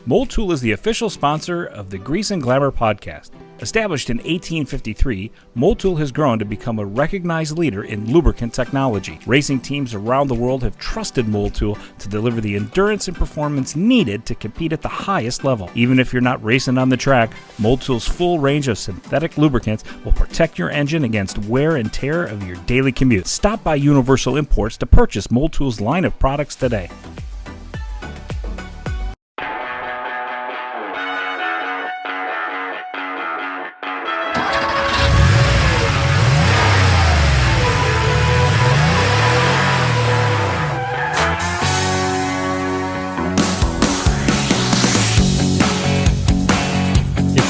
Motul is the official sponsor of the Grease and Glamour podcast. Established in 1853, Motul has grown to become a recognized leader in lubricant technology. Racing teams around the world have trusted Motul to deliver the endurance and performance needed to compete at the highest level. Even if you're not racing on the track, Motul's full range of synthetic lubricants will protect your engine against wear and tear of your daily commute. Stop by Universal Imports to purchase Motul's line of products today.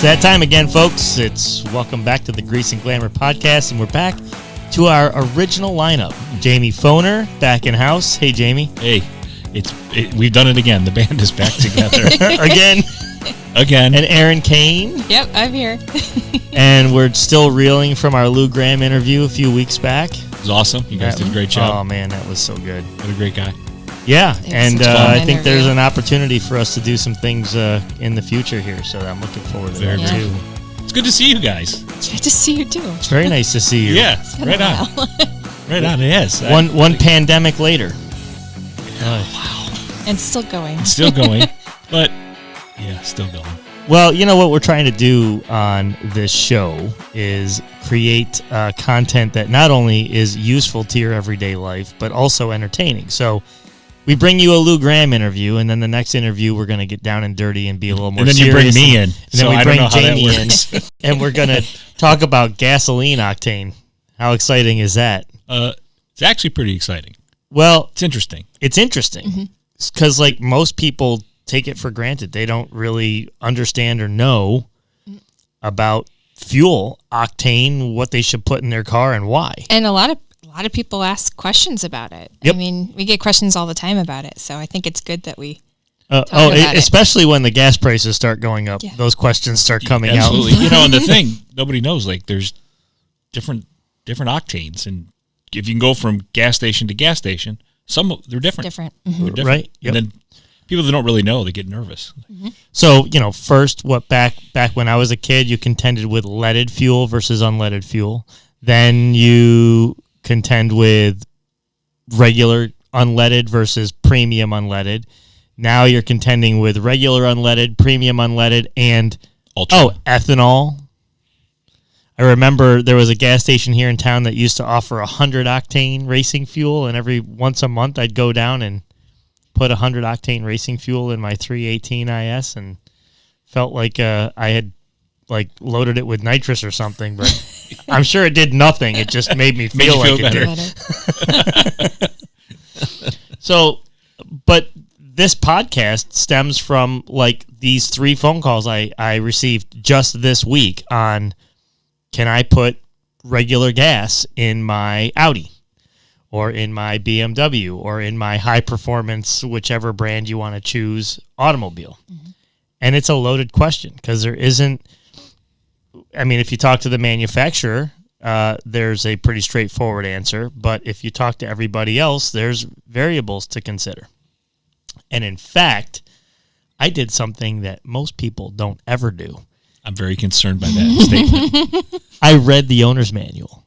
That time again, folks. It's welcome back to the Grease and Glamour podcast, and we're back to our original lineup. Jamie Foner back in house. Hey, Jamie. Hey, we've done it again. The band is back together again. And Aaron Kane. Yep, I'm here. And we're still reeling from our Lou Graham interview a few weeks back. It was awesome. You guys did a great job. Oh man, that was so good. What a great guy. Yeah, and I think there's an opportunity for us to do some things in the future here, so I'm looking forward to that too. It's good to see you guys. It's good to see you too. It's very nice to see you. Yeah, right on. Right on, yes. One pandemic later. Wow. And still going. Still going, but yeah, still going. Well, you know what we're trying to do on this show is create content that not only is useful to your everyday life, but also entertaining. So we bring you a Lou Graham interview, and then the next interview we're going to get down and dirty and be a little more serious. And then you bring me in. And then we bring Jamie in, and we're going to talk about gasoline octane. How exciting is that? It's actually pretty exciting. Well, it's interesting. It's interesting because, like, most people take it for granted. They don't really understand or know about fuel, octane, what they should put in their car, and why. And a lot of people ask questions about it. Yep. I mean, we get questions all the time about it, so I think it's good that we talk about it. Especially when the gas prices start going up, those questions start coming out. Absolutely. And the thing, nobody knows, like, there's different octanes, and if you can go from gas station to gas station, they're different. Different. They're different. Right. Yep. And then people that don't really know, they get nervous. So, first, back when I was a kid, you contended with leaded fuel versus unleaded fuel. Then you contend with regular unleaded versus premium unleaded. Now you're contending with regular unleaded, premium unleaded, and ethanol. I remember there was a gas station here in town that used to offer 100 octane racing fuel, and every once a month I'd go down and put 100 octane racing fuel in my 318 IS and felt like I had loaded it with nitrous or something, but I'm sure it did nothing. It just made me feel like it did. So, but this podcast stems from like these 3 phone calls I received just this week on, can I put regular gas in my Audi or in my BMW or in my high performance, whichever brand you want to choose, automobile? And it's a loaded question because there isn't, I mean, if you talk to the manufacturer, there's a pretty straightforward answer. But if you talk to everybody else, there's variables to consider. And in fact, I did something that most people don't ever do. I'm very concerned by that statement. I read the owner's manual.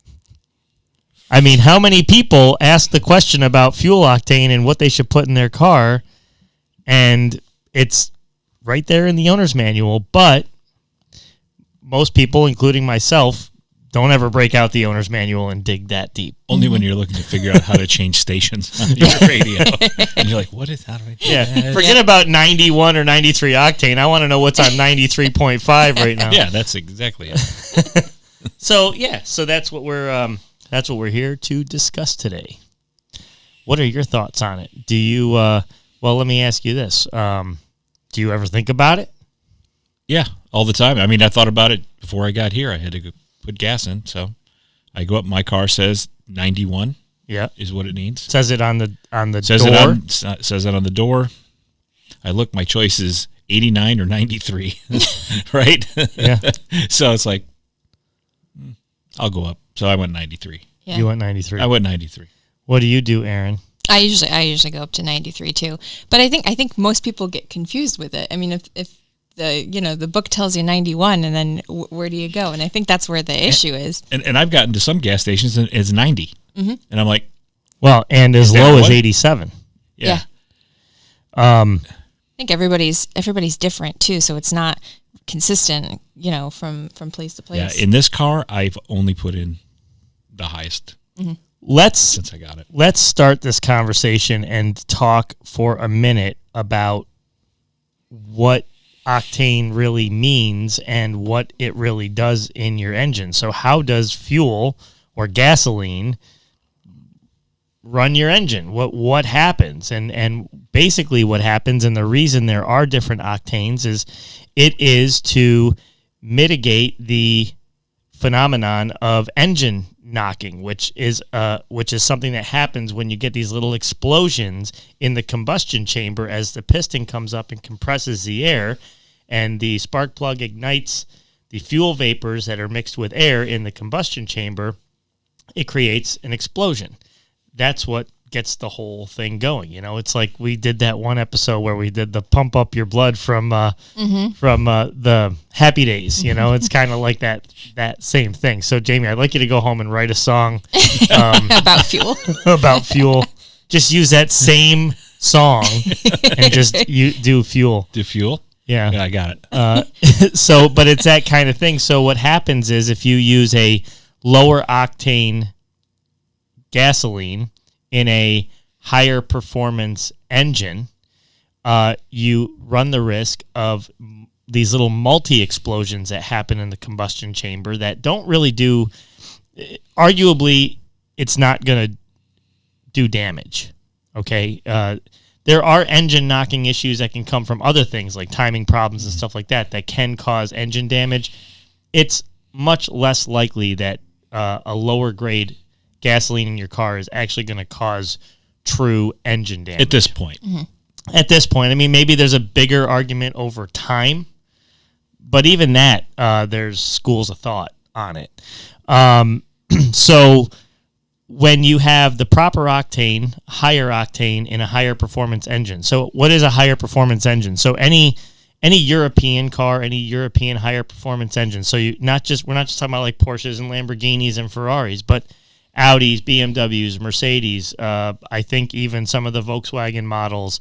I mean, how many people ask the question about fuel octane and what they should put in their car? And it's right there in the owner's manual, but most people, including myself, don't ever break out the owner's manual and dig that deep. Only when you're looking to figure out how to change stations on your radio. And you're like, how do I do that? Forget about 91 or 93 octane. I want to know what's on 93.5 right now. Yeah, that's exactly it. So that's what we're here to discuss today. What are your thoughts on it? Do you, let me ask you this. Do you ever think about it? Yeah, all the time. I mean, I thought about it before I got here. I had to go put gas in, so I go up. My car says 91. Yeah, is what it needs. Says it on the says door. Says it on the door. I look. My choice is 89 or 93. Right. Yeah. So it's like, I'll go up. So I went 93. Yeah. You went 93. I went 93. What do you do, Aaron? I usually go up to 93 too. But I think most people get confused with it. I mean, if the book tells you 91, and then where do you go? And I think that's where the issue is. And I've gotten to some gas stations and it's 90, and I'm like, well, and as low as 87. Yeah. I think everybody's different too, so it's not consistent, from place to place. Yeah, in this car, I've only put in the highest since I got it. Let's start this conversation and talk for a minute about what octane really means and what it really does in your engine. So how does fuel or gasoline run your engine? What happens? And basically what happens, and the reason there are different octanes, is it is to mitigate the phenomenon of engine knocking, which is something that happens when you get these little explosions in the combustion chamber as the piston comes up and compresses the air, and the spark plug ignites the fuel vapors that are mixed with air in the combustion chamber. It creates an explosion. That's what gets the whole thing going. It's like we did that one episode where we did the pump up your blood from the Happy Days. It's kind of like that same thing. So Jamie, I'd like you to go home and write a song about fuel. About fuel. Just use that same song and just do fuel. Do fuel? Yeah, I got it. But it's that kind of thing. So what happens is if you use a lower octane gasoline in a higher performance engine, you run the risk of these little multi-explosions that happen in the combustion chamber that don't really do, arguably, it's not going to do damage, okay? There are engine knocking issues that can come from other things like timing problems and stuff like that can cause engine damage. It's much less likely that a lower grade gasoline in your car is actually going to cause true engine damage. At this point. At this point. I mean, maybe there's a bigger argument over time, but even that, there's schools of thought on it. So when you have the proper octane, higher octane in a higher performance engine. So what is a higher performance engine? So any European car, any European higher performance engine. So we're not just talking about like Porsches and Lamborghinis and Ferraris, but Audis, BMWs, Mercedes, I think even some of the Volkswagen models,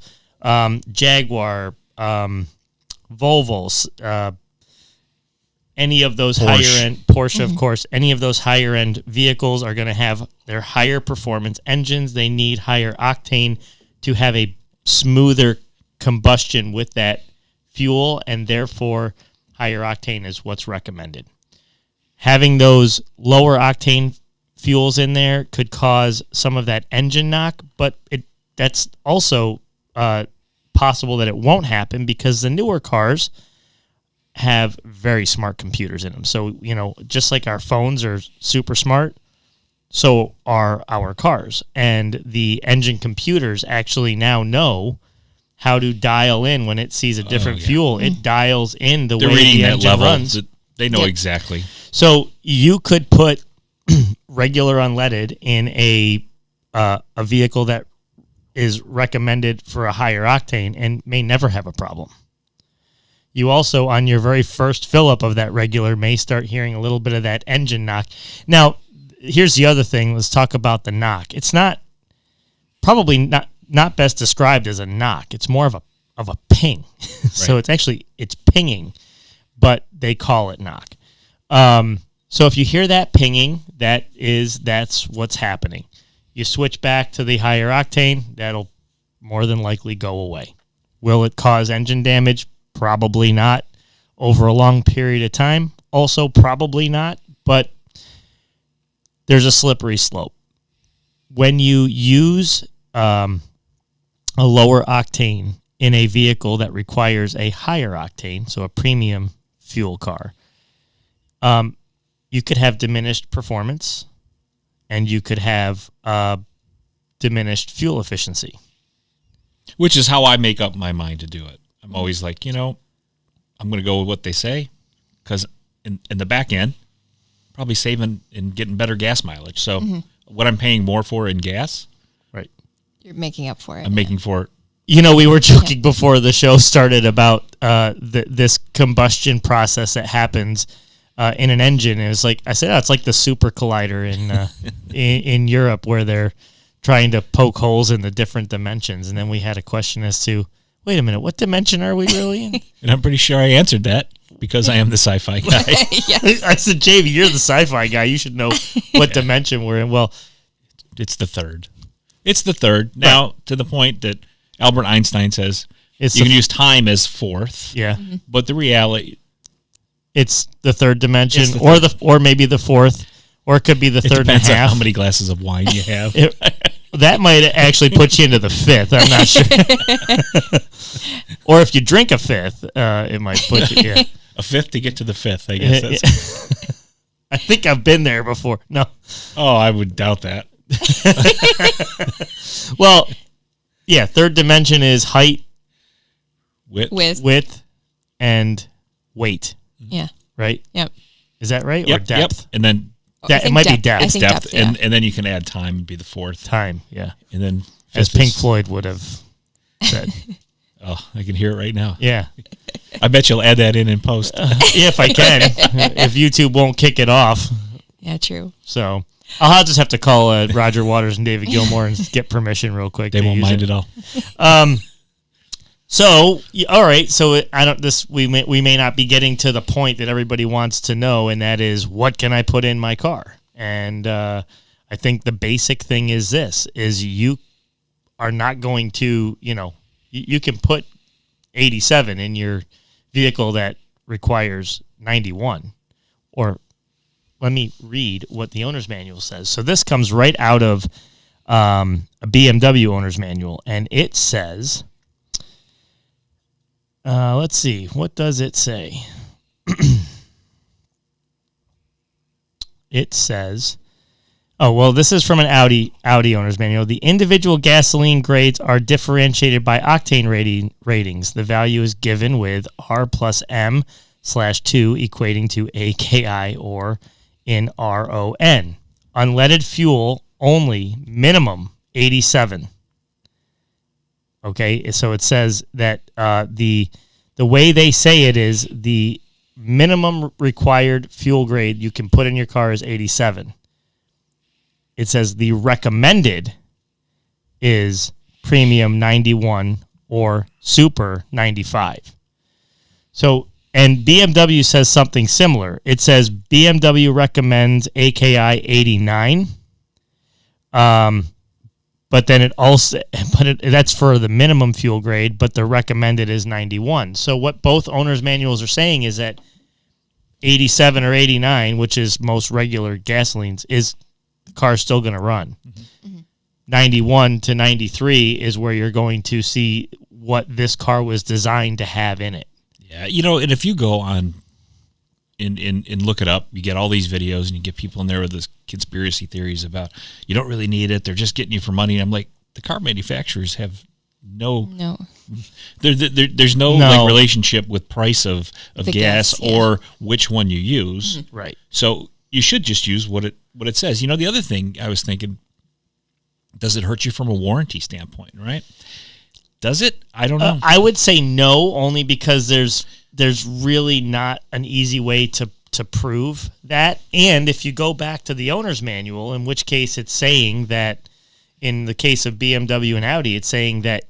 Jaguar, Volvos, any of those higher end, Porsche, of course, any of those higher end vehicles are going to have their higher performance engines. They need higher octane to have a smoother combustion with that fuel, and therefore higher octane is what's recommended. Having those lower octane fuels in there could cause some of that engine knock, but that's also possible that it won't happen because the newer cars have very smart computers in them. So, just like our phones are super smart, so are our cars. And the engine computers actually now know how to dial in when it sees a different fuel. It dials in the way the engine runs. They know exactly. So you could put regular unleaded in a vehicle that is recommended for a higher octane and may never have a problem. You also, on your very first fill-up of that regular, may start hearing a little bit of that engine knock. Now, here's the other thing. Let's talk about the knock. It's probably not best described as a knock. It's more of a ping. So it's pinging, but they call it knock. So if you hear that pinging, that's what's happening. You switch back to the higher octane, that'll more than likely go away. Will it cause engine damage? Probably not. Over a long period of time, also probably not, but there's a slippery slope. When you use a lower octane in a vehicle that requires a higher octane, so a premium fuel car, you could have diminished performance and you could have diminished fuel efficiency. Which is how I make up my mind to do it. I'm always like, I'm going to go with what they say because in the back end, probably saving and getting better gas mileage. So what I'm paying more for in gas, right? You're making up for it. I'm making for. You know, we were joking before the show started about this combustion process that happens in an engine. And it's like I said, it's like the super collider in Europe where they're trying to poke holes in the different dimensions. And then we had a question as to, wait a minute, what dimension are we really in? And I'm pretty sure I answered that because I am the sci-fi guy. Yes. I said, Jamie, you're the sci-fi guy. You should know what dimension we're in. Well, It's the third. It's the third. Now, to the point that Albert Einstein says you can use time as fourth. Yeah. Mm-hmm. But the reality, It's the third dimension, It's the or maybe the fourth, or it could be the it third and a depends on half. how many glasses of wine you have. That might actually put you into the fifth. I'm not sure. Or if you drink a fifth, it might put you. Yeah. A fifth to get to the fifth, I guess. That's, I think I've been there before. No. oh, I would doubt that. Well, yeah. Third dimension is height, With width, and weight. Yeah. Right? Yep. Is that right? yep, Or depth? Yep. And then I It think might be depth. depth. I it's think depth, depth, yeah. and then you can add time and be the fourth. Time. Yeah. And then As fifth Pink is- Floyd would have said. Oh, I can hear it right now. Yeah. I bet you'll add that in post. If I can. If YouTube won't kick it off. Yeah, true. So I'll just have to call Roger Waters and David Gilmour and get permission real quick. They won't mind at all. So all right. So I don't. We may not be getting to the point that everybody wants to know, and that is what can I put in my car? And I think the basic thing is this: is you are not going to, you can put 87 in your vehicle that requires 91, or let me read what the owner's manual says. So this comes right out of a BMW owner's manual, and it says, let's see, what does it say? It says, oh, well, this is from an Audi owner's manual. The individual gasoline grades are differentiated by octane ratings. The value is given with R plus M/2 equating to AKI or in RON. Unleaded fuel only, minimum 87. Okay, so it says that the way they say it is the minimum required fuel grade you can put in your car is 87. It says the recommended is premium 91 or super 95. So, and BMW says something similar. It says BMW recommends AKI 89. But then it also, that's for the minimum fuel grade, but the recommended is 91. So what both owners' manuals are saying is that 87 or 89, which is most regular gasolines, is the car's still going to run. Mm-hmm. 91 to 93 is where you're going to see what this car was designed to have in it. Yeah, and if you go on and look it up, you get all these videos and you get people in there with this conspiracy theories about you don't really need it, they're just getting you for money. And I'm like, the car manufacturers have no. There's no. Like relationship with price of gas or which one you use. Mm-hmm. Right. So you should just use what it says. The other thing I was thinking, does it hurt you from a warranty standpoint, right? Does it? I don't know. I would say no, only because there's really not an easy way to prove that. And if you go back to the owner's manual, in which case it's saying that in the case of BMW and Audi, it's saying that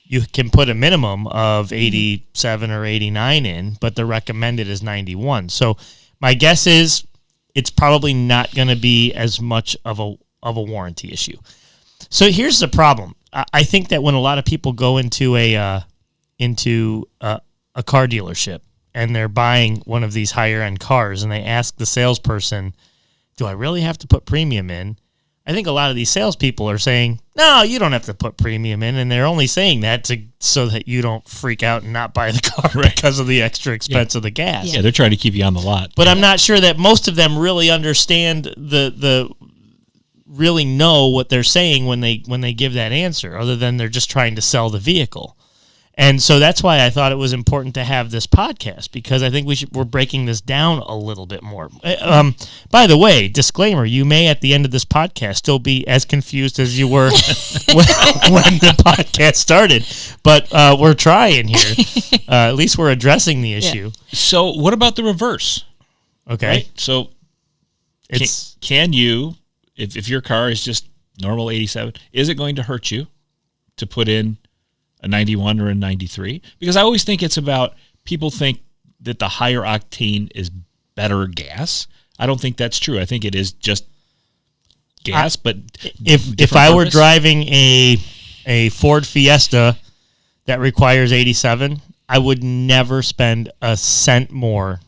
you can put a minimum of 87 or 89 in, but the recommended is 91. So my guess is it's probably not going to be as much of a warranty issue. So here's the problem. I think that when a lot of people go into a car dealership and they're buying one of these higher end cars and they ask the salesperson, do I really have to put premium in? I think a lot of these salespeople are saying, no, you don't have to put premium in. And they're only saying that so that you don't freak out and not buy the car because of the extra expense of the gas. Yeah, they're trying to keep you on the lot. But I'm not sure that most of them really understand really know what they're saying when they give that answer, other than they're just trying to sell the vehicle. And so that's why I thought it was important to have this podcast, because I think we're breaking this down a little bit more. By the way, disclaimer, you may at the end of this podcast still be as confused as you were when the podcast started, but we're trying here. At least we're addressing the issue. So what about the reverse? Okay. Right? So can you, if your car is just normal 87, is it going to hurt you to put in a 91 or a 93? Because I always think it's about, people think that the higher octane is better gas. I don't think that's true. I think it is just gas, but if I were driving a Ford Fiesta that requires 87, I would never spend a cent more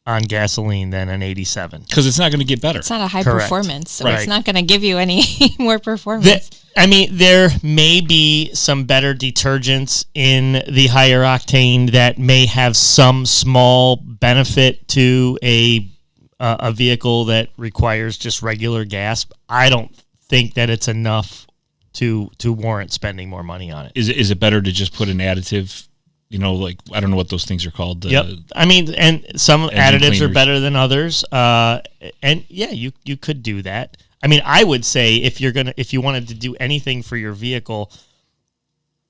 on gasoline than an 87. Because it's not going to get better. It's not a high Correct. performance, so Right. it's not going to give you any more performance. There may be some better detergents in the higher octane that may have some small benefit to a vehicle that requires just regular gas. I don't think that it's enough to warrant spending more money on it. Is it better to just put an additive? Like, I don't know what those things are called. Yep. And some additives cleaners are better than others. And yeah, you could do that. I would say if you wanted to do anything for your vehicle,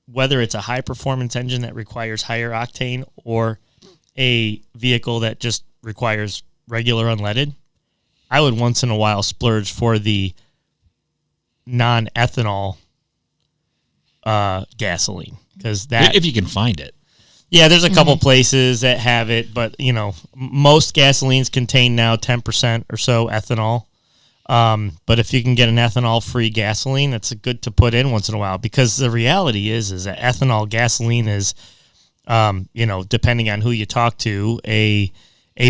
whether it's a high performance engine that requires higher octane or a vehicle that just requires regular unleaded, I would once in a while splurge for the non-ethanol gasoline, because that, if you can find it. Yeah, there's a couple places that have it, but most gasolines contain now 10% or so ethanol. But if you can get an ethanol-free gasoline, that's good to put in once in a while, because the reality is that ethanol gasoline is, depending on who you talk to, a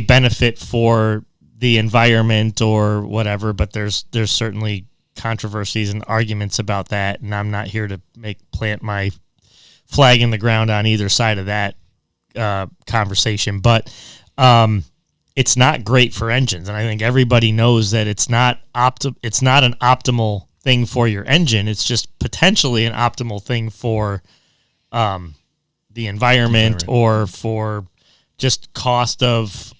benefit for the environment or whatever. But there's certainly controversies and arguments about that, and I'm not here to plant my flag in the ground on either side of that conversation. But it's not great for engines, and I think everybody knows that it's not it's not an optimal thing for your engine. It's just potentially an optimal thing for the environment or for just cost of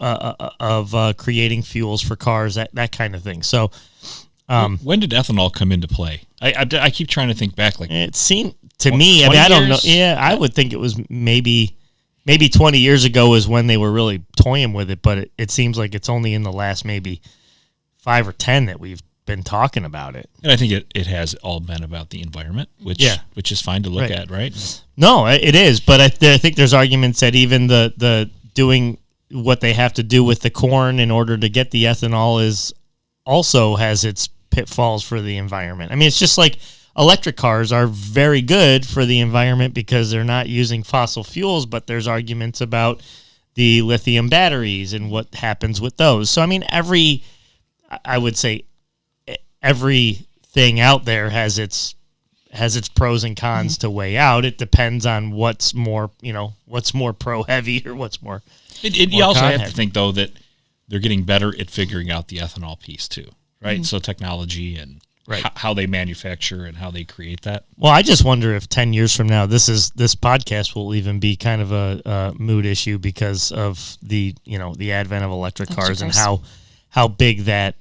creating fuels for cars, that kind of thing. So when did ethanol come into play? I keep trying to think back. Like, it seemed to me, I don't know. Yeah, I would think it was maybe 20 years ago is when they were really toying with it, but it seems like it's only in the last maybe 5 or 10 that we've been talking about it. And I think it has all been about the environment, which is fine to look at, right? No, it is, but I think there's arguments that even the doing what they have to do with the corn in order to get the ethanol is also has its pitfalls for the environment. It's just like electric cars are very good for the environment because they're not using fossil fuels, but there's arguments about the lithium batteries and what happens with those. So, I would say everything out there has its pros and cons to weigh out. It depends on what's more pro heavy or what's more. You also have to think, though, that they're getting better at figuring out the ethanol piece too, right? Mm-hmm. So technology and how they manufacture and how they create that. Well, I just wonder if 10 years from now, this podcast will even be kind of a mood issue because of the advent of electric cars and how big that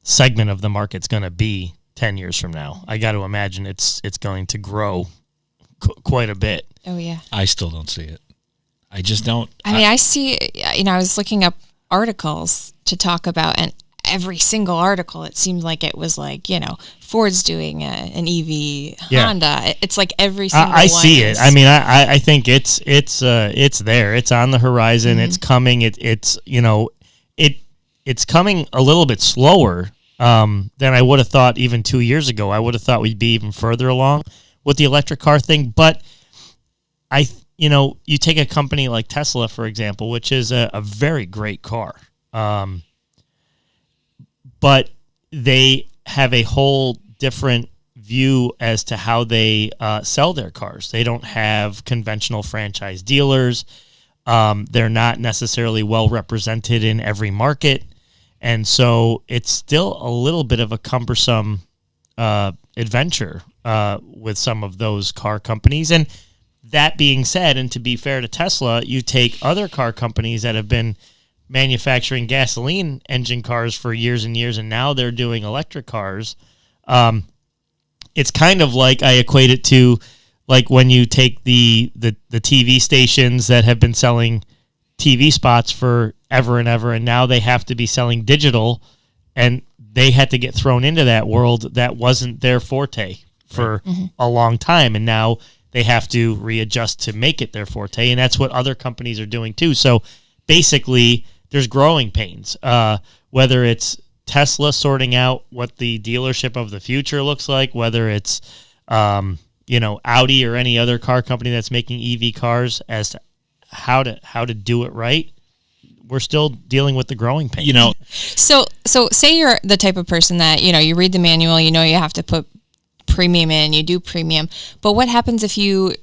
segment of the market's going to be 10 years from now. I got to imagine it's going to grow quite a bit. Oh yeah. I still don't see it. I just don't. I see. I was looking up articles to talk about, and every single article, it seemed like it was like, Ford's doing an EV, Honda. It's like every single one. I see it. I think it's there. It's on the horizon. Mm-hmm. It's coming. It's coming a little bit slower than I would have thought even 2 years ago. I would have thought we'd be even further along with the electric car thing. But you take a company like Tesla, for example, which is a very great car. But they have a whole different view as to how they sell their cars. They don't have conventional franchise dealers. They're not necessarily well represented in every market. And so it's still a little bit of a cumbersome adventure with some of those car companies. And that being said, and to be fair to Tesla, you take other car companies that have been manufacturing gasoline engine cars for years and years, and now they're doing electric cars. It's kind of like, I equate it to like when you take the TV stations that have been selling TV spots for ever and ever, and now they have to be selling digital, and they had to get thrown into that world that wasn't their forte for a long time, and now they have to readjust to make it their forte, and that's what other companies are doing too. So basically, there's growing pains, whether it's Tesla sorting out what the dealership of the future looks like, whether it's Audi or any other car company that's making EV cars, as to how to do it right. We're still dealing with the growing pains. So say you're the type of person that, you read the manual, you have to put premium in, you do premium, but what happens if you're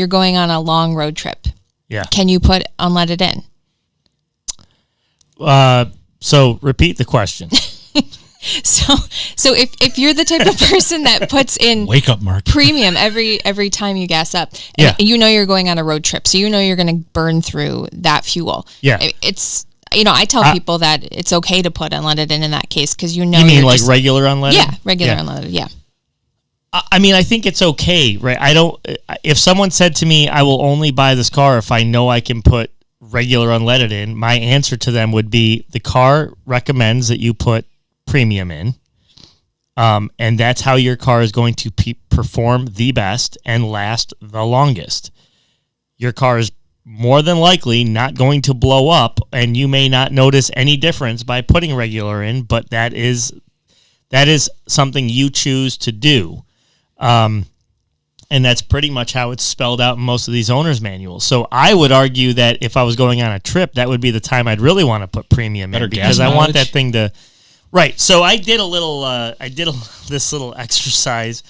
going on a long road trip? Yeah. Can you put unleaded in? So repeat the question. So if you're the type of person that puts in wake up, Mark, premium every time you gas up, and you're going on a road trip, so you're going to burn through that fuel. Yeah, it's I tell people that it's okay to put unleaded in that case, because you mean like regular unleaded? Yeah, regular unleaded. Yeah. I mean, I think it's okay, right? If someone said to me, I will only buy this car if I know I can put regular unleaded in, my answer to them would be, the car recommends that you put premium in, and that's how your car is going to perform the best and last the longest. Your car is more than likely not going to blow up, and you may not notice any difference by putting regular in, but that is something you choose to do. And that's pretty much how it's spelled out in most of these owner's manuals. So I would argue that if I was going on a trip, that would be the time I'd really want to put premium in, because I want that thing to... Right. So I did this little exercise,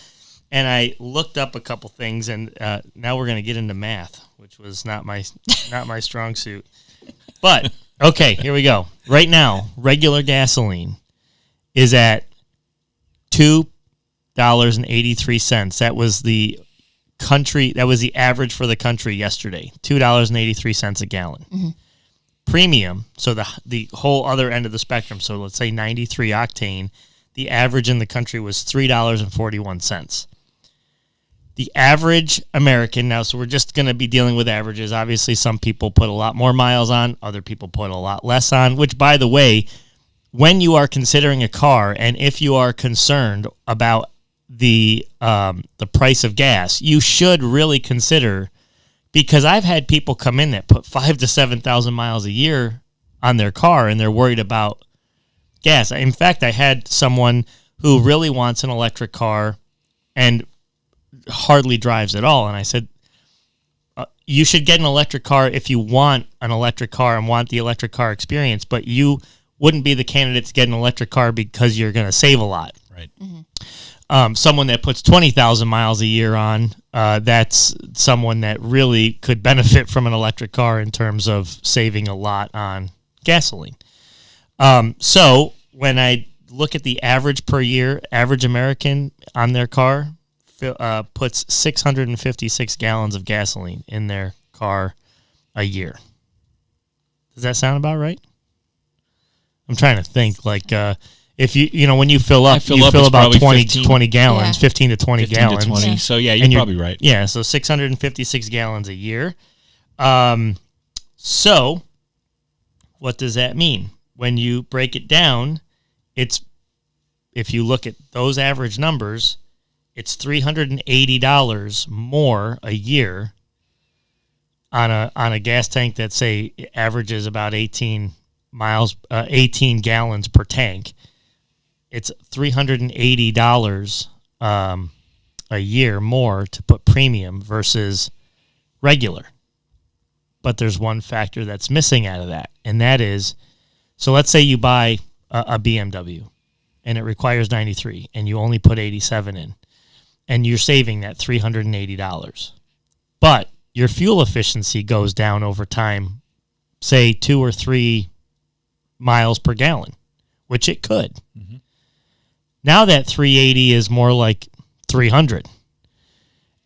and I looked up a couple things, and now we're going to get into math, which was not my strong suit. But okay, here we go. Right now, regular gasoline is at $2.83. That was the average for the country yesterday. $2.83 a gallon. Mm-hmm. Premium, so the whole other end of the spectrum, so let's say 93 octane, the average in the country was $3.41. The average American, now, so we're just going to be dealing with averages. Obviously, some people put a lot more miles on, other people put a lot less on, which, by the way, when you are considering a car, and if you are concerned about the price of gas, you should really consider, because I've had people come in that put 5,000 to 7,000 miles a year on their car, and they're worried about gas. In fact, I had someone who really wants an electric car and hardly drives at all, and I said, you should get an electric car if you want an electric car and want the electric car experience, but you wouldn't be the candidate to get an electric car because you're going to save a lot. Right. Mm-hmm. Someone that puts 20,000 miles a year on, that's someone that really could benefit from an electric car in terms of saving a lot on gasoline. So when I look at the average per year, average American on their car puts 656 gallons of gasoline in their car a year. Does that sound about right? I'm trying to think, like, if when you fill up, you fill about 20 gallons, 15 to 20 gallons. To 20. So, yeah, you're probably right. Yeah, so 656 gallons a year. So what does that mean? When you break it down, if you look at those average numbers, it's $380 more a year on a gas tank that, say, averages about 18 gallons per tank. It's $380 a year more to put premium versus regular. But there's one factor that's missing out of that, and that is, so let's say you buy a BMW, and it requires 93, and you only put 87 in, and you're saving that $380. But your fuel efficiency goes down over time, say 2 or 3 miles per gallon, which it could. Mm-hmm. Now that 380 is more like 300.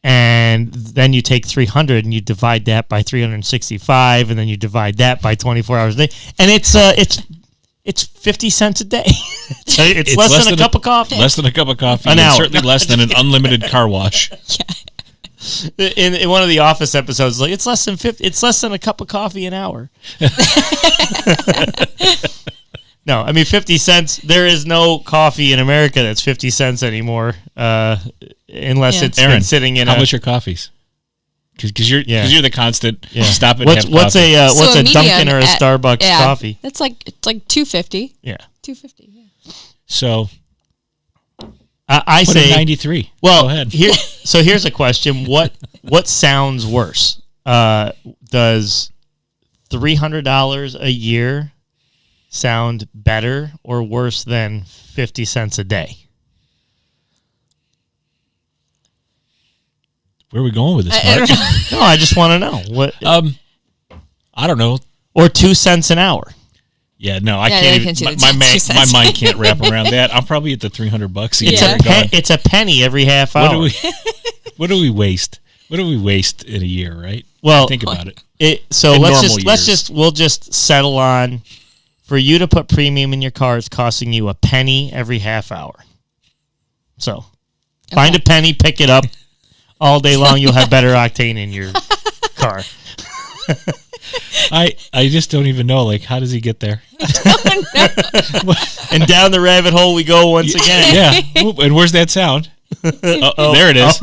And then you take 300 and you divide that by 365, and then you divide that by 24 hours a day, and it's 50 cents a day. So it's less than a cup of coffee. Less than a cup of coffee. An hour. Certainly less than an unlimited car wash. In one of the Office episodes, like it's less than a cup of coffee an hour. No, I mean 50 cents. There is no coffee in America that's 50 cents anymore, unless it's Aaron, been sitting in. How much are coffees? Because you're the constant stop and have what's coffee. What's a medium Dunkin' or a Starbucks coffee? It's like $2.50. Yeah, $2.50. Yeah. So I put say in 93. Well, go ahead. So here's a question: What sounds worse? Does $300 a year sound better or worse than 50 cents a day? Where are we going with this, I Mark? don't know. No, I just want to know what. I don't know. Or 2 cents an hour. Yeah, no, I Yeah, can't they even. can do My, the my, 2 my cents. mind can't wrap around that. I'm probably at the $300 a year. Yeah. It's a penny every half hour. What do we waste? What do we waste in a year, right? Well, Think about it. So In we'll just settle on, for you to put premium in your car, it's costing you a penny every half hour. So find a penny, pick it up all day long. You'll have better octane in your car. I just don't even know. Like, how does he get there? And down the rabbit hole we go once again. Yeah. Oop, and where's that sound? There it is.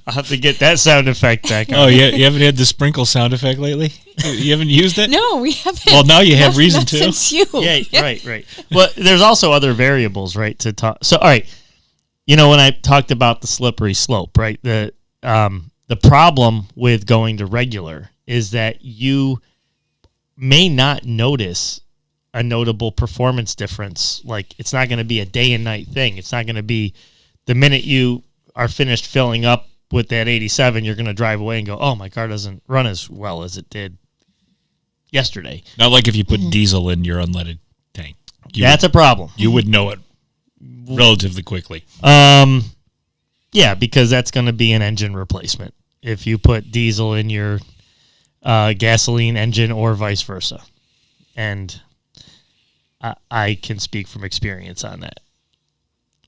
I'll have to get that sound effect back on. Oh, yeah. You haven't had the sprinkle sound effect lately? You haven't used it? No, we haven't. Well, now you have Not- reason not to. Since you. Yeah, right. But there's also other variables, right, to talk. So, all right, when I talked about the slippery slope, right, the problem with going to regular is that you may not notice a notable performance difference. Like, it's not going to be a day and night thing. It's not going to be the minute you are finished filling up with that 87, you're going to drive away and go, oh, my car doesn't run as well as it did yesterday. Not like if you put diesel in your unleaded tank. That's a problem. You would know it relatively quickly. Yeah, because that's going to be an engine replacement if you put diesel in your gasoline engine or vice versa. And I can speak from experience on that.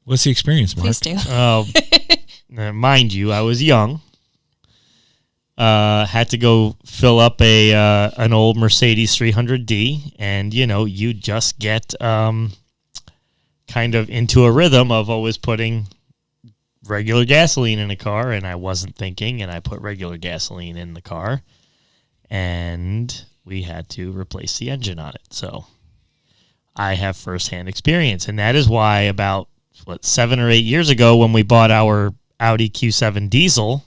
What's the experience, Mark? Please do. Mind you, I was young. Had to go fill up an old Mercedes 300D, and you just get kind of into a rhythm of always putting regular gasoline in a car, and I wasn't thinking, and I put regular gasoline in the car, and we had to replace the engine on it. So I have firsthand experience, and that is why about 7 or 8 years ago, when we bought our Audi Q7 diesel,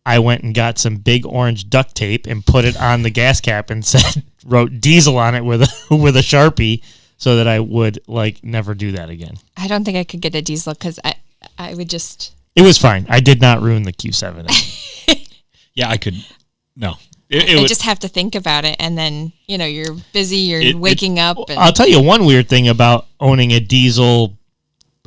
I went and got some big orange duct tape and put it on the gas cap and wrote diesel on it with a Sharpie, so that I would never do that again. I don't think I could get a diesel because I would just. It was fine. I did not ruin the Q7. Yeah, I could. No. I just have to think about it, and then you're busy. You're waking up. And I'll tell you one weird thing about owning a diesel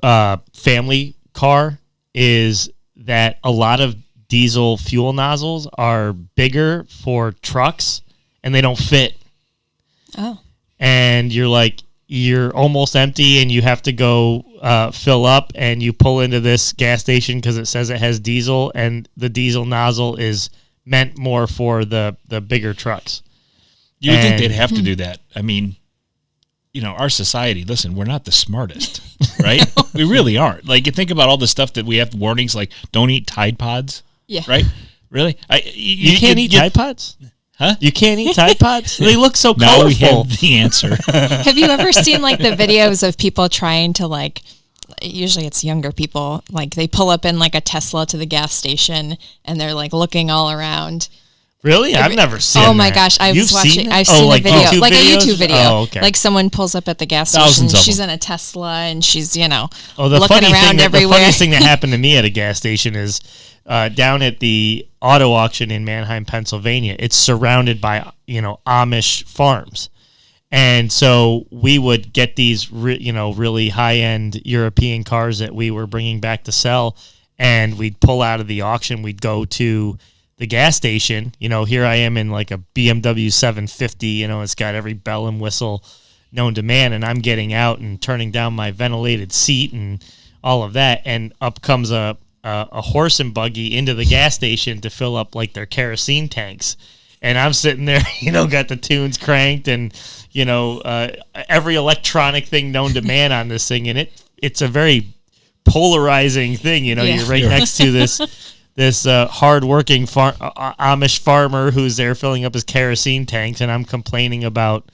family car is that a lot of diesel fuel nozzles are bigger for trucks, and they don't fit. Oh. And you're almost empty, and you have to go fill up, and you pull into this gas station because it says it has diesel, and the diesel nozzle is meant more for the bigger trucks. You would think they'd have to do that. I mean, our society, listen, we're not the smartest, right? We really aren't. Like, you think about all the stuff that we have warnings, like don't eat Tide Pods. Yeah. Right? Really? You can't eat Tide Pods? Huh? You can't eat Tide Pods? They look so colorful. Now we have the answer. Have you ever seen the videos of people trying to usually it's younger people, they pull up in a Tesla to the gas station and they're looking all around. Really? I've never seen Oh my that. gosh, I've You've seen it? I've seen a video, YouTube a videos? YouTube video. Oh, okay. Someone pulls up at the gas Thousands station, of she's them. in a Tesla and she's, The looking funny around thing the everywhere. funniest thing that happened to me at a gas station is down at the auto auction in Manheim, Pennsylvania. It's surrounded by Amish farms, and so we would get these really high end European cars that we were bringing back to sell, and we'd pull out of the auction. We'd go to the gas station. Here I am in like a BMW 750. It's got every bell and whistle known to man, and I'm getting out and turning down my ventilated seat and all of that, and up comes a horse and buggy into the gas station to fill up like their kerosene tanks. And I'm sitting there, got the tunes cranked and, every electronic thing known to man on this thing. And it's a very polarizing thing. You're right next to this hardworking Amish farmer who's there filling up his kerosene tanks, and I'm complaining about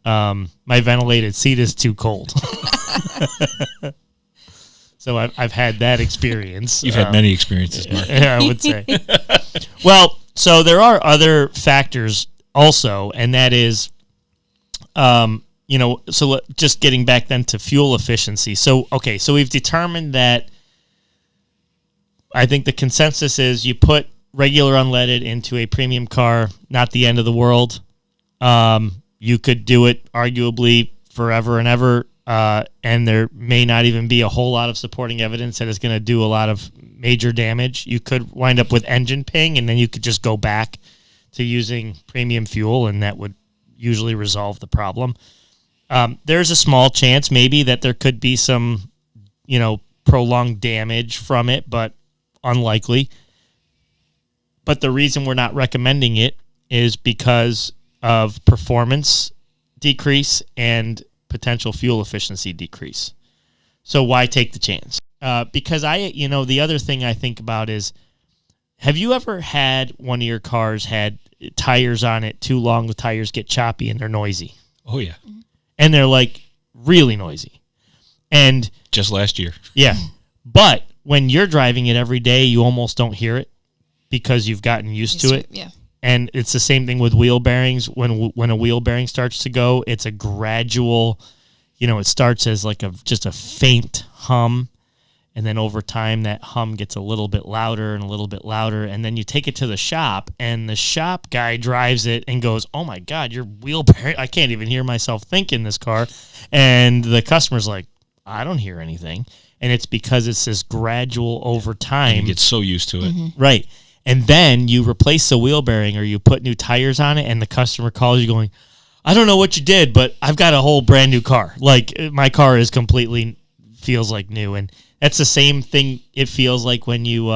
my ventilated seat is too cold. So I've had that experience. You've had many experiences, Mark. Yeah, I would say. Well, so there are other factors also, and that is, so just getting back then to fuel efficiency. So we've determined that I think the consensus is you put regular unleaded into a premium car, not the end of the world. You could do it arguably forever and ever. And there may not even be a whole lot of supporting evidence that it's going to do a lot of major damage. You could wind up with engine ping, and then you could just go back to using premium fuel, and that would usually resolve the problem. There's a small chance maybe that there could be some, prolonged damage from it, but unlikely. But the reason we're not recommending it is because of performance decrease and potential fuel efficiency decrease. So why take the chance? Because the other thing I think about is, have you ever had one of your cars had tires on it too long, the tires get choppy and they're noisy? Oh, yeah. And they're like really noisy. And just last year. Yeah. But when you're driving it every day, you almost don't hear it because you've gotten used to it. Yeah. And it's the same thing with wheel bearings. When a wheel bearing starts to go, it's a gradual, it starts as like just a faint hum. And then over time, that hum gets a little bit louder and a little bit louder. And then you take it to the shop, and the shop guy drives it and goes, "Oh my God, your wheel bearing, I can't even hear myself think in this car." And the customer's like, "I don't hear anything." And it's because it's this gradual over time. And you get so used to it. Mm-hmm. Right. And then you replace the wheel bearing or you put new tires on it, and the customer calls you going, "I don't know what you did, but I've got a whole brand new car. Like, my car is completely feels like new." And that's the same thing it feels like when you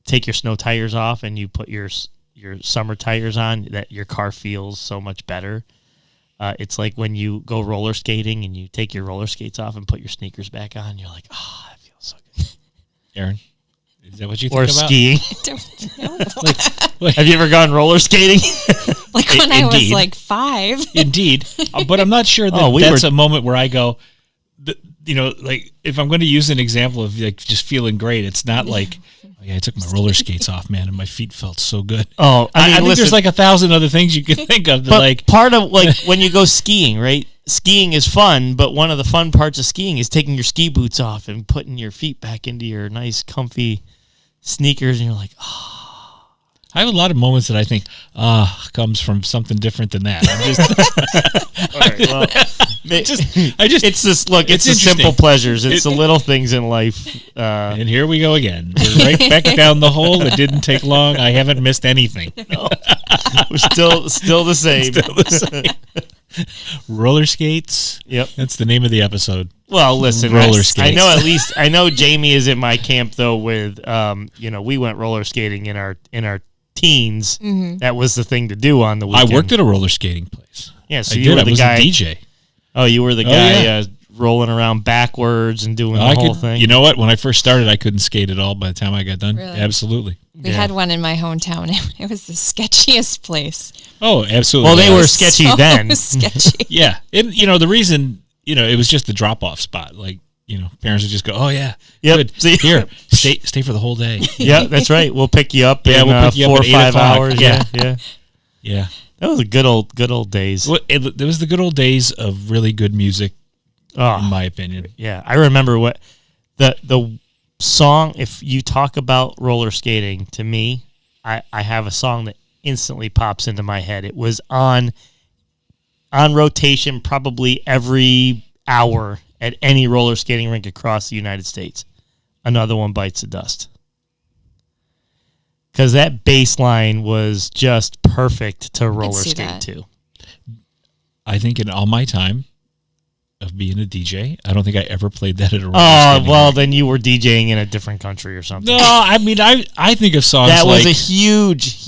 take your snow tires off and you put your summer tires on, that your car feels so much better. It's like when you go roller skating and you take your roller skates off and put your sneakers back on, you're like, "Oh, that feels so good." Aaron, is that what you think or about? skiing. Like, have you ever gone roller skating? Like when I was like 5. Indeed. But I'm not sure that that's a moment where I go, like if I'm going to use an example of like just feeling great, it's not like, "Oh yeah, I took my roller skates off, man, and my feet felt so good." Oh, I think there's like 1,000 other things you can think of. That, but like part of like when you go skiing, right? Skiing is fun, but one of the fun parts of skiing is taking your ski boots off and putting your feet back into your nice, comfy sneakers, and you're like, "Oh." I have a lot of moments that I think, comes from something different than that. It's this look. It's the simple pleasures. It's the little things in life. And here we go again. We're right back down the hole. It didn't take long. I haven't missed anything. No. We're still the same. Still the same. Roller skates. Yep, that's the name of the episode. Well, listen, roller skates. I know Jamie is in my camp though. With we went roller skating in our teens. Mm-hmm. That was the thing to do on the weekend. I worked at a roller skating place. Yeah, so you were the guy. A DJ. Oh, you were the guy rolling around backwards and doing the whole thing. You know what? When I first started, I couldn't skate at all. By the time I got done, really? Absolutely. We had one in my hometown. It was the sketchiest place. Oh, absolutely. Well, they were sketchy then. Sketchy. Yeah, and the reason it was just the drop-off spot. Like, parents would just go, "Oh yeah, yep. Good. Here, stay for the whole day." Yeah, that's right. We'll pick you up in we'll pick you 4 up or at 5 hours. Yeah. That was a good old days. Well, it was the good old days of really good music, in my opinion. Yeah, I remember what the song. If you talk about roller skating, to me, I have a song that instantly pops into my head. It was on rotation probably every hour at any roller skating rink across the United States. Another One Bites the Dust. Because that bass line was just perfect to roller skate to. I think in all my time of being a DJ, I don't think I ever played that at a roller skating rink. Then you were DJing in a different country or something. No, I mean, I think of songs that like... was a huge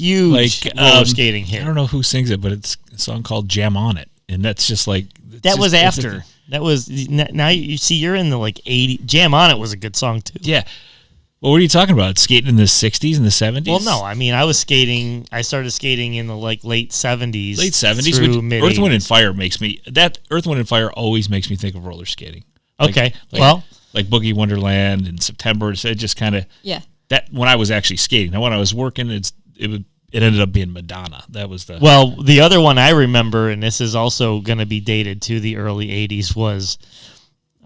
roller skating hit. I don't know who sings it, but it's a song called Jam On It. And that's just like... That was after. That was... Now you see, you're in the 80... Jam On It was a good song, too. Yeah. Well, what are you talking about? Skating in the 60s and the 70s? Well, no. I mean, I started skating in the late 70s. Late 70s? Through mid-80s. Earth, Wind, and Fire makes me... Earth, Wind, and Fire always makes me think of roller skating. Okay. Like Boogie Wonderland in September. It just kind of... Yeah. That when I was actually skating. Now, when I was working, it ended up being Madonna. That was the... Well, the other one I remember, and this is also going to be dated to the early 80s, was...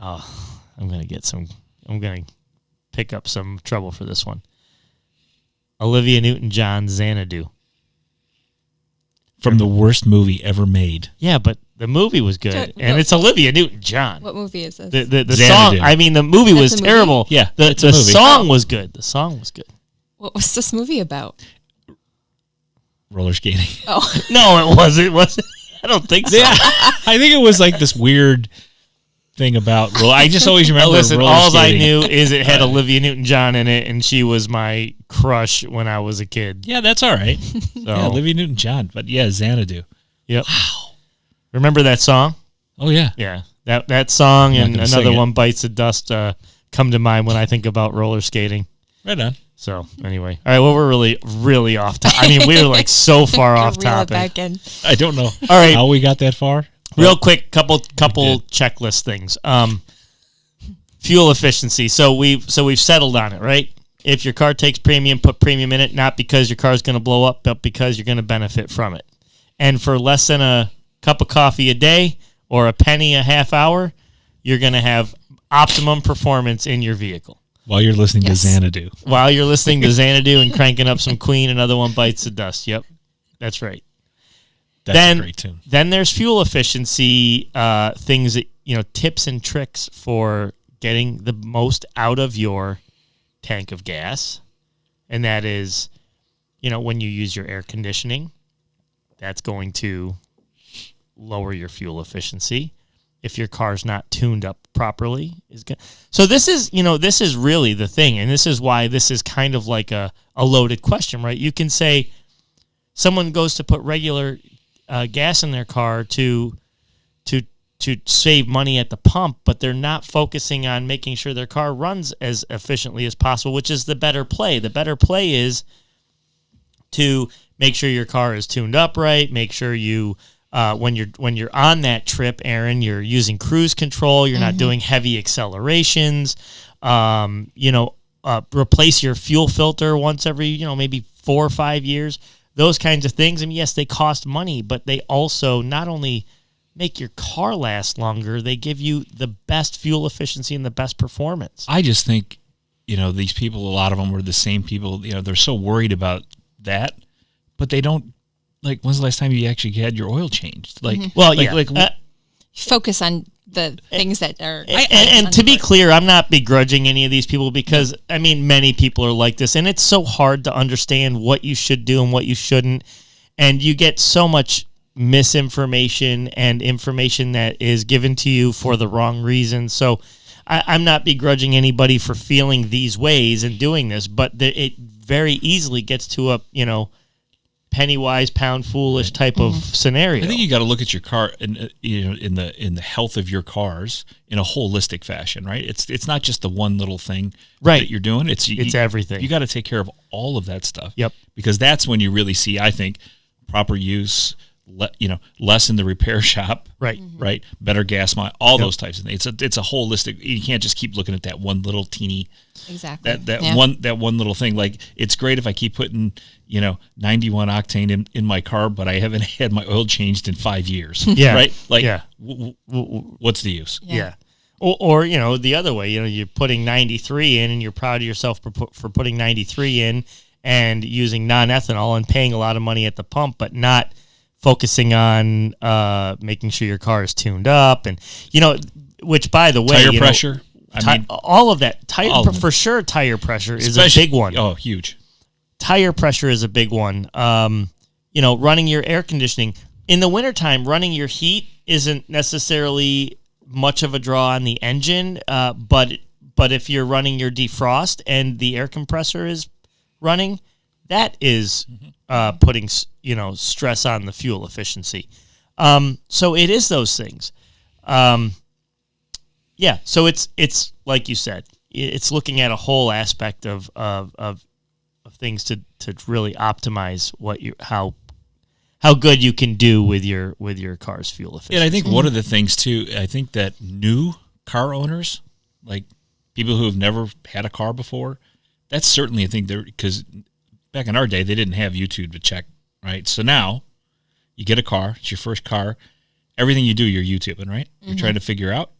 I'm going to pick up some trouble for this one. Olivia Newton-John, Xanadu. From the worst movie ever made. Yeah, but the movie was good, and it's Olivia Newton-John. What movie is this? The song. I mean, the movie was terrible. Yeah, the song was good. The song was good. What was this movie about? Roller skating. Oh no, it wasn't. I don't think so. Yeah, I think it was like this weird thing about roller. I just always remember listen, roller all skating. I knew is it had Olivia Newton-John in it, and she was my crush when I was a kid. Yeah, that's all right. Yeah, Olivia Newton-John. But yeah, Xanadu. Yep. Wow. Remember that song? Oh, yeah. Yeah. That song and Another One Bites the Dust come to mind when I think about roller skating. Right on. So, anyway. All right, well, we're really, really off topic. I mean, we were like so far off topic. Back in. I don't know all right. how we got that far. Real quick, couple checklist things. Fuel efficiency. So we've settled on it, right? If your car takes premium, put premium in it, not because your car's going to blow up, but because you're going to benefit from it. And for less than a cup of coffee a day or a penny a half hour, you're going to have optimum performance in your vehicle. While you're listening to Xanadu. While you're listening to Xanadu and cranking up some Queen, Another One Bites the Dust. Yep, that's right. That's a great tune. Then there's fuel efficiency things that, tips and tricks for getting the most out of your tank of gas. And that is, when you use your air conditioning, that's going to lower your fuel efficiency. If your car's not tuned up properly, so this is really the thing, and this is why this is kind of like a loaded question, right? You can say someone goes to put regular gas in their car to save money at the pump, but they're not focusing on making sure their car runs as efficiently as possible, which is the better play. The better play is to make sure your car is tuned up right. Make sure you when you're on that trip, Aaron, you're using cruise control. You're not doing heavy accelerations. Replace your fuel filter once every maybe 4 or 5 years. Those kinds of things. I mean, yes, they cost money, but they also not only make your car last longer, they give you the best fuel efficiency and the best performance. I just think, these people, a lot of them were the same people, they're so worried about that, but they don't, when's the last time you actually had your oil changed? Focus on the things that are... And to be clear, I'm not begrudging any of these people because, many people are like this, and it's so hard to understand what you should do and what you shouldn't, and you get so much misinformation and information that is given to you for the wrong reason. So I'm not begrudging anybody for feeling these ways and doing this, but it very easily gets to a, penny wise, pound foolish type of scenario. I think you got to look at your car in the health of your cars in a holistic fashion, right? It's not just the one little thing that you're doing. It's everything. You got to take care of all of that stuff. Yep. Because that's when you really see, I think, proper use. Less in the repair shop, right? Right, better gas mile, all those types of things. It's a holistic. You can't just keep looking at that one little teeny, that one little thing. Like, it's great if I keep putting 91 octane in my car, but I haven't had my oil changed in 5 years. Yeah, right. Like, what's the use? Yeah. Or the other way. You're putting 93 in, and you're proud of yourself for putting 93 in and using non-ethanol and paying a lot of money at the pump, but not focusing on making sure your car is tuned up. And, which by the way, tire pressure. All of that for sure. Tire pressure is a big one. Oh, huge. Tire pressure is a big one. Running your air conditioning in the wintertime, running your heat isn't necessarily much of a draw on the engine, but if you're running your defrost and the air compressor is running, that is putting stress on the fuel efficiency. So it is those things. So it's like you said, it's looking at a whole aspect of things to really optimize how good you can do with your car's fuel efficiency. And I think one of the things too, I think that new car owners, like people who have never had a car before, that's certainly a thing there, because back in our day they didn't have YouTube to check, right? So now you get a car, it's your first car, everything you do you're YouTubing, right? You're trying to figure out.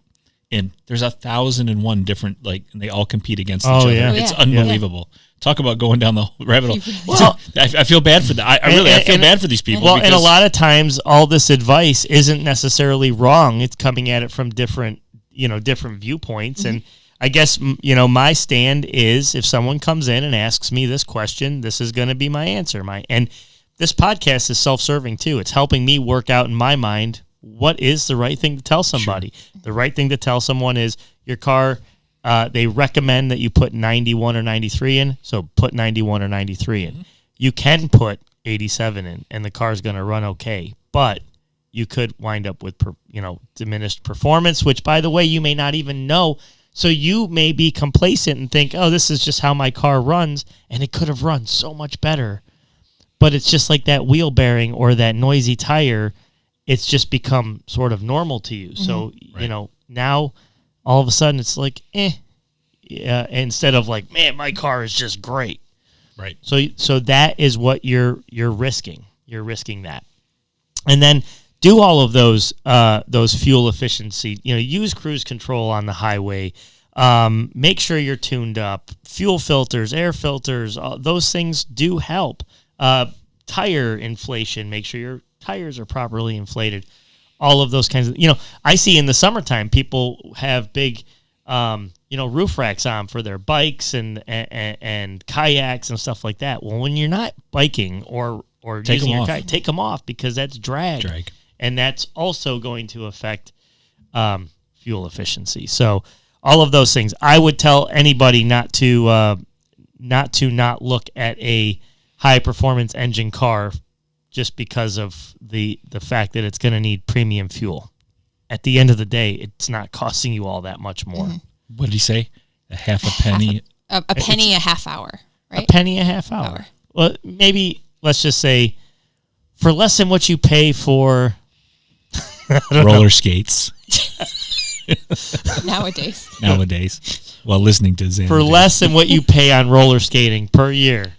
And there's 1,001 different, and they all compete against each other. Yeah. It's unbelievable. Yeah. Talk about going down the rabbit hole. Well, I feel bad for that. I feel bad for these people. Well, and a lot of times, all this advice isn't necessarily wrong. It's coming at it from different viewpoints. And I guess, my stand is, if someone comes in and asks me this question, this is going to be my answer. And this podcast is self-serving too. It's helping me work out in my mind what is the right thing to tell somebody. Sure. The right thing to tell someone is your car, they recommend that you put 91 or 93 in, so put 91 or 93 in. You can put 87 in, and the car's going to run okay, but you could wind up with diminished performance, which, by the way, you may not even know. So you may be complacent and think, oh, this is just how my car runs, and it could have run so much better. But it's just like that wheel bearing or that noisy tire. It's just become sort of normal to you. So, now all of a sudden it's like, instead of like, man, my car is just great. Right. So that is what you're risking. You're risking that. And then do all of those fuel efficiency, use cruise control on the highway. Make sure you're tuned up. Fuel filters, air filters, those things do help. Tire inflation, make sure your tires are properly inflated, all of those kinds of, I see in the summertime people have big, roof racks on for their bikes and kayaks and stuff like that. Well, when you're not biking or using your kayak, take them off, because that's drag. And that's also going to affect fuel efficiency. So all of those things, I would tell anybody not to look at a high performance engine car just because of the fact that it's going to need premium fuel. At the end of the day, it's not costing you all that much more. What did he say? A penny? A penny a half hour, right? A penny a half hour. Well, maybe let's just say for less than what you pay for roller skates. Nowadays. While listening to Zen. For less than what you pay on roller skating per year,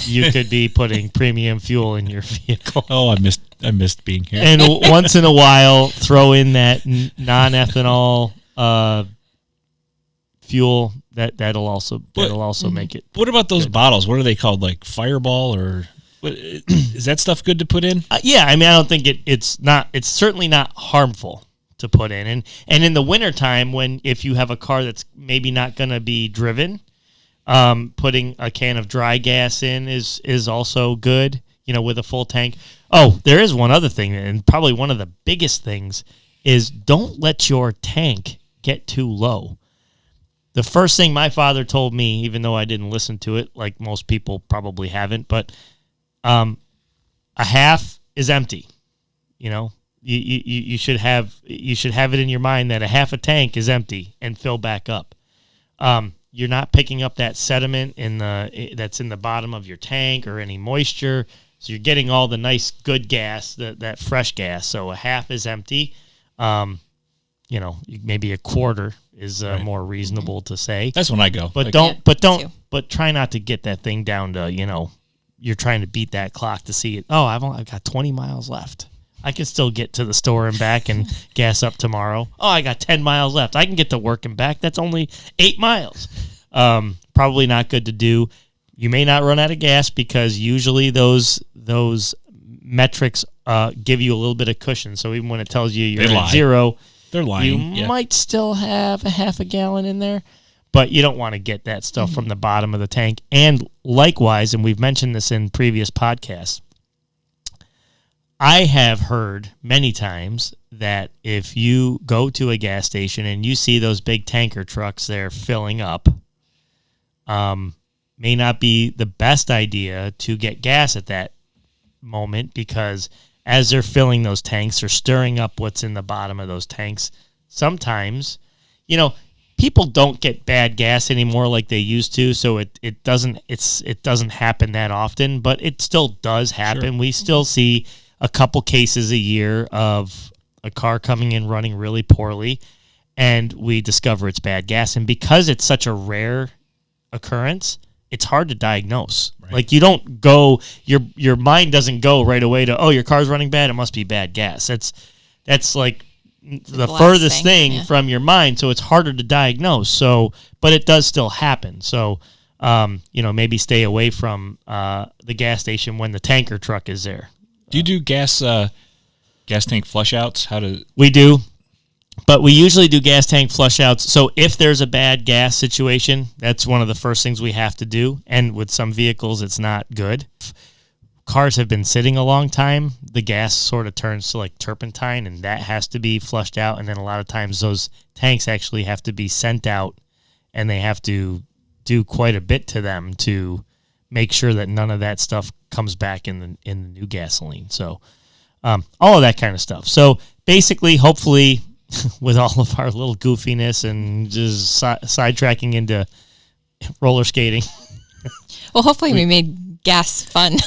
you could be putting premium fuel in your vehicle. Oh, I missed being here. And once in a while, throw in that non-ethanol fuel. That'll also make it. What about those bottles? What are they called? Like Fireball, or is that stuff good to put in? Yeah, I mean, I don't think it's not. It's certainly not harmful to put in. And in the wintertime, if you have a car that's maybe not going to be driven, putting a can of dry gas in is also good, with a full tank. Oh, there is one other thing, and probably one of the biggest things is don't let your tank get too low. The first thing my father told me, even though I didn't listen to it, like most people probably haven't, but a half is empty. You should have it in your mind that a half a tank is empty and fill back up. You're not picking up that sediment that's in the bottom of your tank or any moisture, so you're getting all the nice good gas, that fresh gas. So a half is empty. Maybe a quarter is more reasonable to say. That's when I go. But try not to get that thing down to you're trying to beat that clock to see it. Oh, I've got 20 miles left. I can still get to the store and back and gas up tomorrow. Oh, I got 10 miles left. I can get to work and back. That's only 8 miles. Probably not good to do. You may not run out of gas, because usually those metrics give you a little bit of cushion. So even when it tells you you're at zero, They're lying. You might still have a half a gallon in there, but you don't want to get that stuff from the bottom of the tank. And likewise, and we've mentioned this in previous podcasts, I have heard many times that if you go to a gas station and you see those big tanker trucks there filling up, may not be the best idea to get gas at that moment, because as they're filling those tanks or stirring up what's in the bottom of those tanks, sometimes, people don't get bad gas anymore like they used to, so it doesn't happen that often, but it still does happen. Sure. We still see a couple cases a year of a car coming in running really poorly, and we discover it's bad gas. And because it's such a rare occurrence, it's hard to diagnose. Right. Like, you don't go, your mind doesn't go right away to, oh, your car's running bad, it must be bad gas. That's like the furthest thing from your mind, so it's harder to diagnose. So, but it does still happen. So, maybe stay away from the gas station when the tanker truck is there. Do you do gas tank flush outs? We do, but we usually do gas tank flush outs. So if there's a bad gas situation, that's one of the first things we have to do. And with some vehicles, it's not good. If cars have been sitting a long time, the gas sort of turns to like turpentine, and that has to be flushed out. And then a lot of times those tanks actually have to be sent out, and they have to do quite a bit to them to make sure that none of that stuff comes back in the new gasoline. So all of that kind of stuff. So basically, hopefully, with all of our little goofiness and just sidetracking into roller skating. Well, hopefully we made gas fun.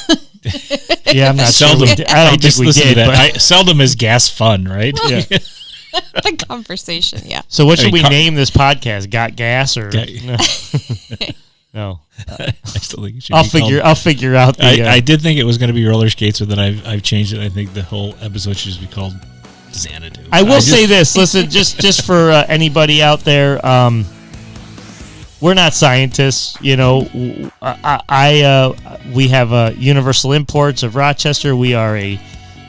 Yeah, I'm not seldom, sure. I don't think we did. But seldom is gas fun, right? Yeah. The conversation, yeah. So what should we name this podcast? Got gas or no? I still think it should I'll figure out. I did think it was going to be roller skates, but then I've changed it. I think the whole episode should just be called Xanadu. I will say this. Listen, just for anybody out there, we're not scientists. We have Universal Imports of Rochester. We are a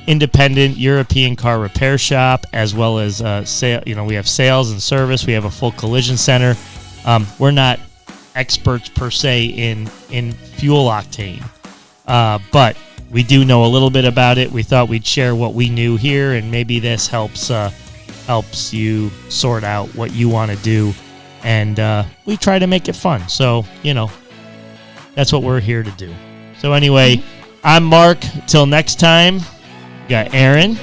independent European car repair shop, as well as we have sales and service. We have a full collision center. We're not experts per se in fuel octane, but we do know a little bit about it. We thought we'd share what we knew here, and maybe this helps you sort out what you want to do, and we try to make it fun. So that's what we're here to do. So anyway, I'm Mark. Till next time, we got Aaron.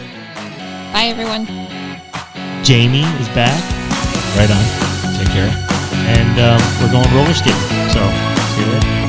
Bye, everyone. Jamie is back. Right on. Take care. And we're going roller skating. So see you later.